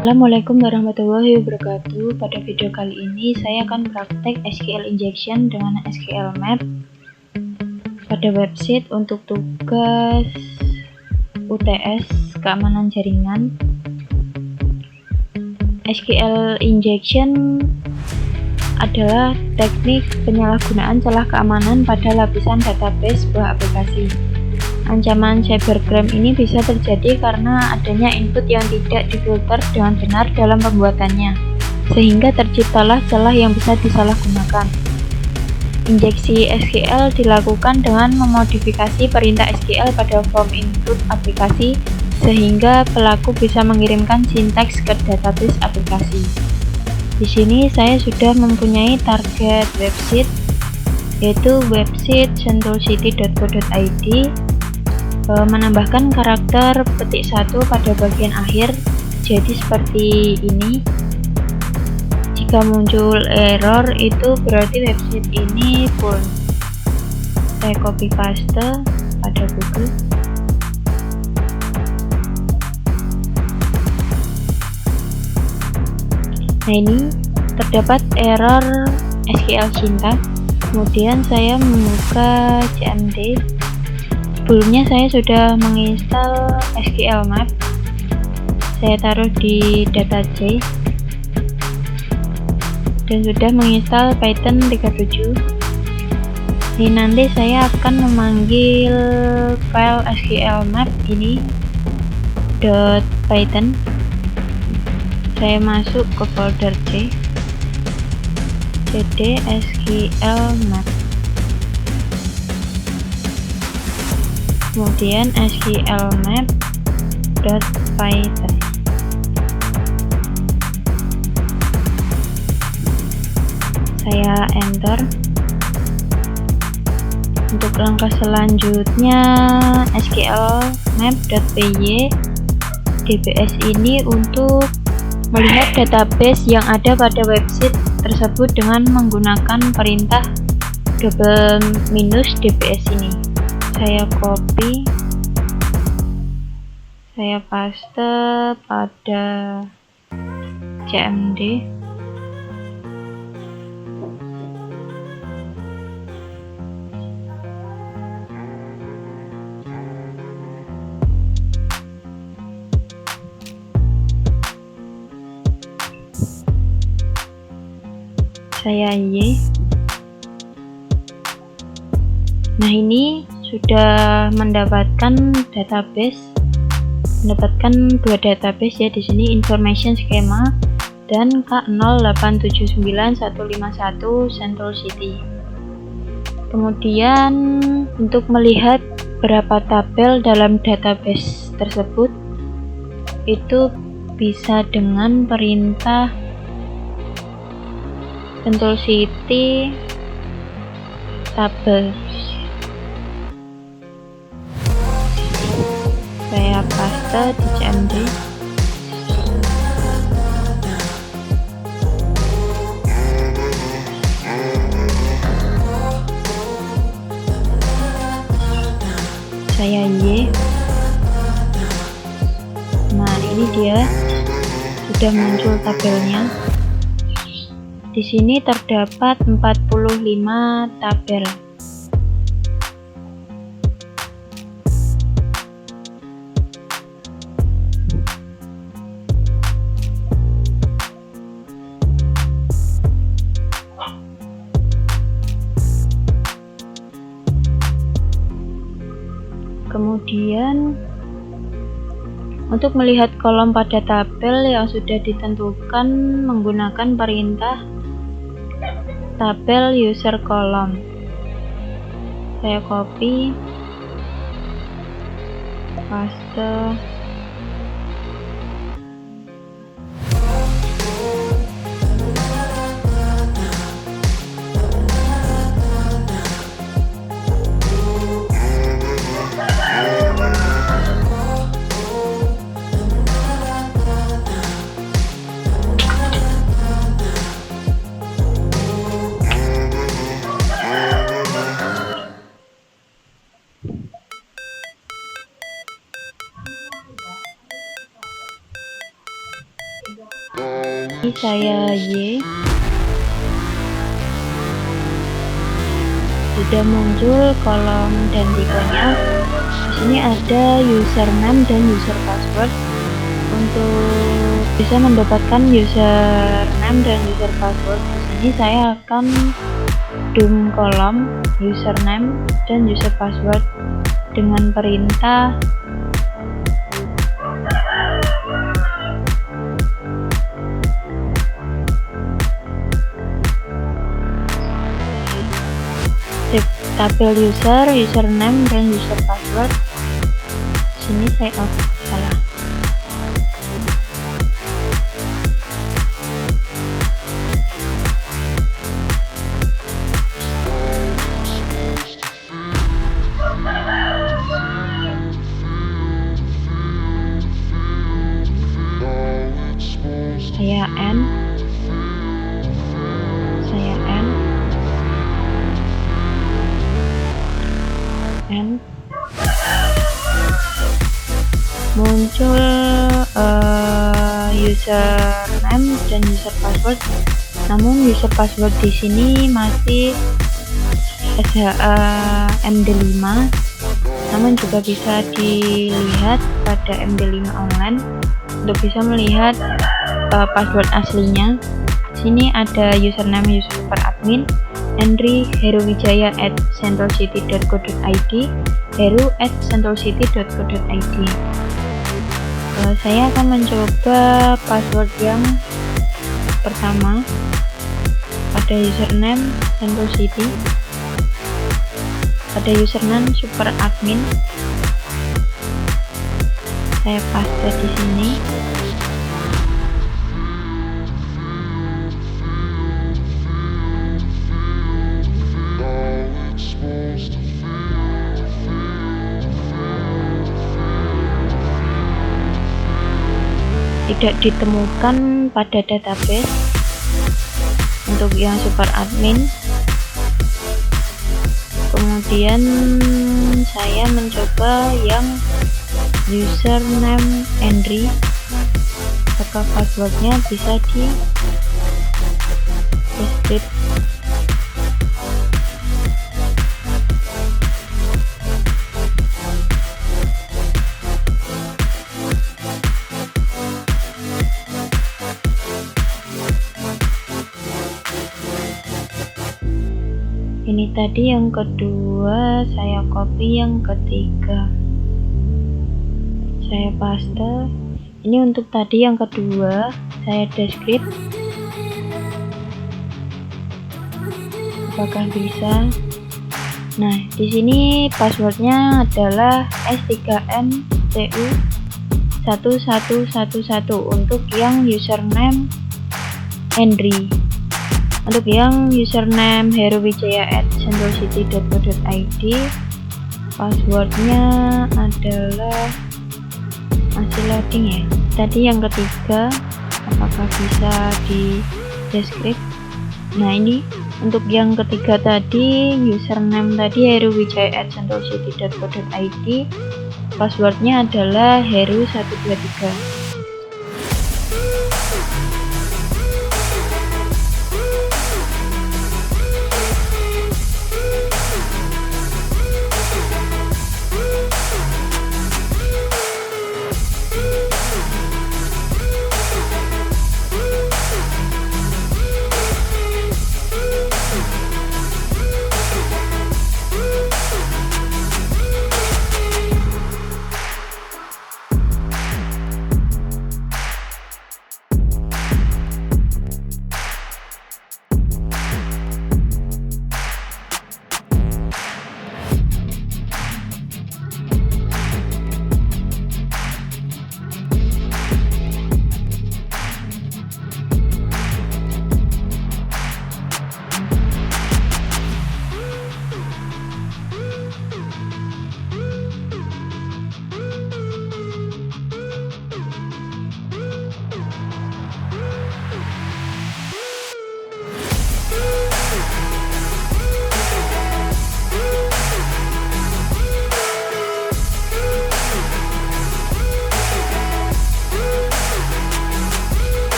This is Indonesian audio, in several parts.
Assalamualaikum warahmatullahi wabarakatuh. Pada video kali ini saya akan praktek SQL injection dengan SQL Map pada website untuk tugas UTS keamanan jaringan. SQL injection adalah teknik penyalahgunaan celah keamanan pada lapisan database sebuah aplikasi. Ancaman cybercrime ini bisa terjadi karena adanya input yang tidak difilter dengan benar dalam pembuatannya, sehingga terciptalah celah yang bisa disalahgunakan. Injeksi SQL dilakukan dengan memodifikasi perintah SQL pada form input aplikasi, sehingga pelaku bisa mengirimkan sintaks ke database aplikasi. Di sini saya sudah mempunyai target website, yaitu website sentoolcity.co.id. Menambahkan karakter petik 1 pada bagian akhir, jadi seperti ini. Jika muncul error itu berarti website ini full. Saya copy paste pada Google. Nah, ini terdapat error SQL syntax. Kemudian saya membuka CMD. Sebelumnya saya sudah menginstal SQL Map. Saya taruh di data.c dan sudah menginstal Python 37. Ini nanti saya akan memanggil file SQL Map ini .python. Saya masuk ke folder C, cd SQL Map, kemudian sqlmap.python. Saya enter. Untuk langkah selanjutnya, sqlmap.py dbs ini untuk melihat database yang ada pada website tersebut dengan menggunakan perintah -dbs ini. Saya copy, saya paste pada CMD. Saya Y. Nah, ini sudah mendapatkan dua database ya. Di sini information schema dan K0879151 Sentool City. Kemudian untuk melihat berapa tabel dalam database tersebut itu bisa dengan perintah Sentool City tabel. Saya paste di CMD. Saya Y. Nah, ini dia sudah muncul tabelnya. Di sini terdapat 45 tabel. Kemudian untuk melihat kolom pada tabel yang sudah ditentukan menggunakan perintah tabel user column, saya copy, paste, Ini saya Y. Sudah muncul kolom dan tikonya. Di sini ada username dan user password. Untuk bisa mendapatkan username dan user password, di sini saya akan dum kolom username dan user password dengan perintah tabel user, username dan user password. Sini saya salah. Saya N muncul username dan user password, namun user password di sini masih MD5, namun juga bisa dilihat pada MD5 online untuk bisa melihat password aslinya. Sini ada username super admin, Henry heruwijaya@centralcity.co.id, heru@centralcity.co.id. Saya akan mencoba password yang pertama pada username Central City, pada username super admin. Saya paste di sini. Tidak ditemukan pada database untuk yang super admin. Kemudian saya mencoba yang username Henry, apakah passwordnya bisa di deskrip. Ini tadi yang kedua, saya copy yang ketiga, saya paste. Ini untuk tadi yang kedua, saya deskrip. Apakah bisa? Nah, di sini passwordnya adalah S3MCU1111 untuk yang username Henry. Untuk yang username heruwijaya@centralcity.co.id, passwordnya adalah masih loading ya. Tadi yang ketiga, apakah bisa di deskrip? Nah, ini untuk yang ketiga tadi, username tadi heruwijaya@centralcity.co.id, passwordnya adalah heru123.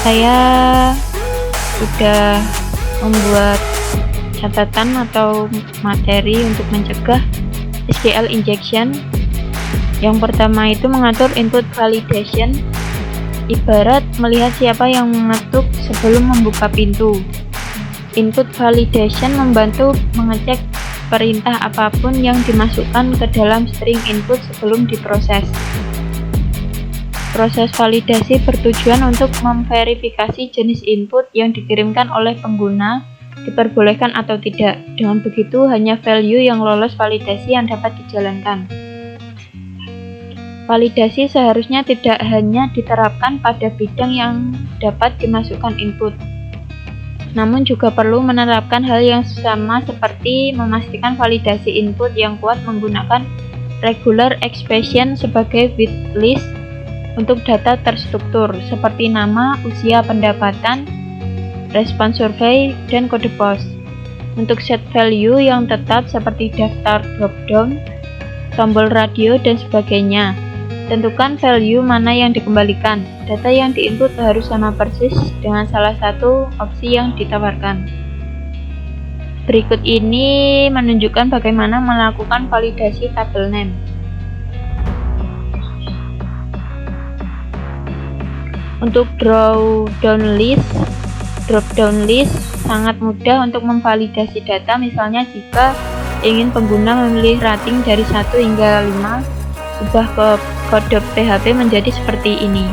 Saya sudah membuat catatan atau materi untuk mencegah SQL injection. Yang pertama itu mengatur input validation, ibarat melihat siapa yang mengetuk sebelum membuka pintu. Input validation membantu mengecek perintah apapun yang dimasukkan ke dalam string input sebelum diproses. Proses validasi bertujuan untuk memverifikasi jenis input yang dikirimkan oleh pengguna diperbolehkan atau tidak. Dengan begitu, hanya value yang lolos validasi yang dapat dijalankan. Validasi seharusnya tidak hanya diterapkan pada bidang yang dapat dimasukkan input, namun juga perlu menerapkan hal yang sama seperti memastikan validasi input yang kuat menggunakan regular expression sebagai waitlist untuk data terstruktur seperti nama, usia, pendapatan, respon survei, dan kode pos. Untuk set value yang tetap seperti daftar dropdown, tombol radio, dan sebagainya, tentukan value mana yang dikembalikan. Data yang diinput harus sama persis dengan salah satu opsi yang ditawarkan. Berikut ini menunjukkan bagaimana melakukan validasi tabel name. Untuk drop down list sangat mudah untuk memvalidasi data. Misalnya jika ingin pengguna memilih rating dari 1 hingga 5, ubah ke kode PHP menjadi seperti ini.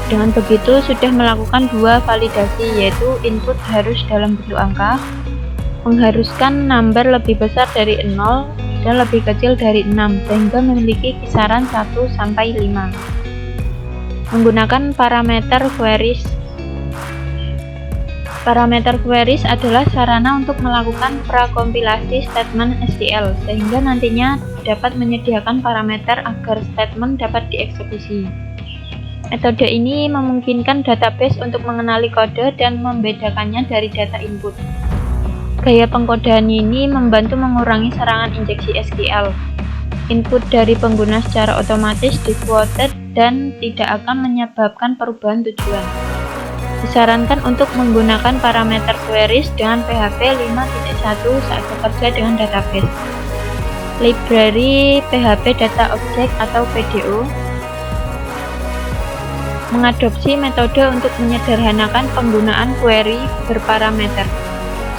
Dengan begitu sudah melakukan dua validasi, yaitu input harus dalam bentuk angka, mengharuskan number lebih besar dari 0 dan lebih kecil dari 6 sehingga memiliki kisaran 1 sampai 5. Menggunakan parameter queries. Parameter queries adalah sarana untuk melakukan prakompilasi statement SQL sehingga nantinya dapat menyediakan parameter agar statement dapat dieksekusi. Metode ini memungkinkan database untuk mengenali kode dan membedakannya dari data input. Gaya pengkodean ini membantu mengurangi serangan injeksi SQL. Input dari pengguna secara otomatis di-quoted dan tidak akan menyebabkan perubahan tujuan. Disarankan untuk menggunakan parameter queries dengan PHP 5.1 saat bekerja dengan database. Library PHP Data Object atau PDO mengadopsi metode untuk menyederhanakan penggunaan query berparameter.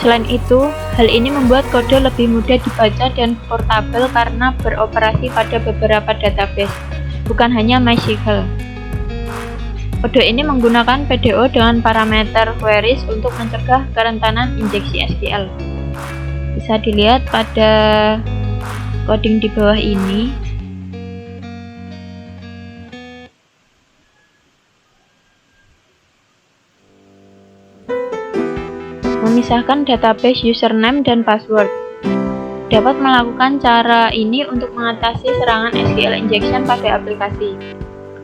Selain itu, hal ini membuat kode lebih mudah dibaca dan portable karena beroperasi pada beberapa database, bukan hanya MySQL. Kode ini menggunakan PDO dengan parameter queries untuk mencegah kerentanan injeksi SQL. Bisa dilihat pada coding di bawah ini. Memisahkan database username dan password. Dapat melakukan cara ini untuk mengatasi serangan SQL injection pada aplikasi.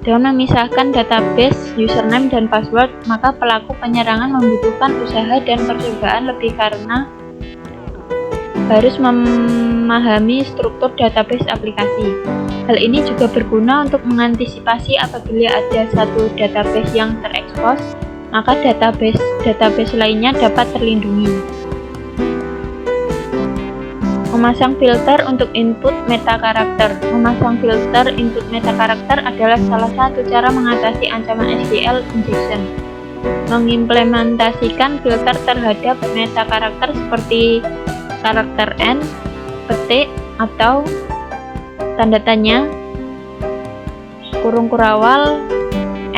Dengan memisahkan database username dan password, maka pelaku penyerangan membutuhkan usaha dan percobaan lebih karena harus memahami struktur database aplikasi. Hal ini juga berguna untuk mengantisipasi apabila ada satu database yang terekspos, maka database lainnya dapat terlindungi. Memasang filter untuk input meta karakter. Memasang filter input meta karakter adalah salah satu cara mengatasi ancaman SQL injection. Mengimplementasikan filter terhadap meta karakter seperti karakter N, petik, atau tanda tanya, kurung kurawal,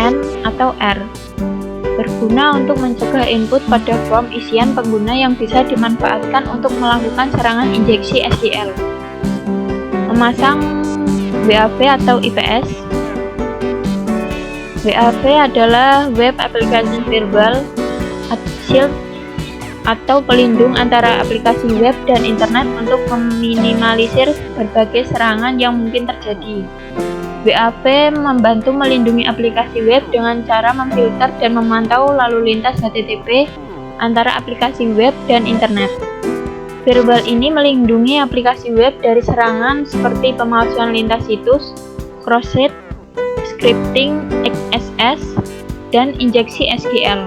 N, atau R. Berguna untuk mencegah input pada form isian pengguna yang bisa dimanfaatkan untuk melakukan serangan injeksi SQL. Memasang WAV atau IPS. WAV adalah Web Application Firewall Shield atau pelindung antara aplikasi web dan internet untuk meminimalisir berbagai serangan yang mungkin terjadi. WAV membantu melindungi aplikasi web dengan cara memfilter dan memantau lalu lintas HTTP antara aplikasi web dan internet. Firewall ini melindungi aplikasi web dari serangan seperti pemalsuan lintas situs, cross-site, scripting XSS, dan injeksi SQL.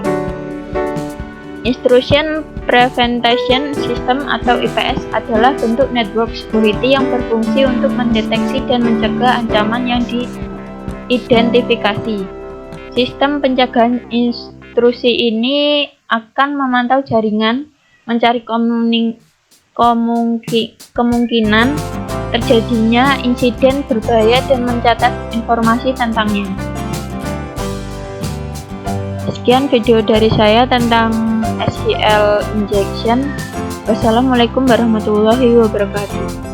Intrusion Prevention System atau IPS adalah bentuk network security yang berfungsi untuk mendeteksi dan mencegah ancaman yang diidentifikasi. Sistem pencegahan intrusi ini akan memantau jaringan, mencari kemungkinan terjadinya insiden berbahaya dan mencatat informasi tentangnya. Sekian video dari saya tentang SQL injection. Wassalamualaikum warahmatullahi wabarakatuh.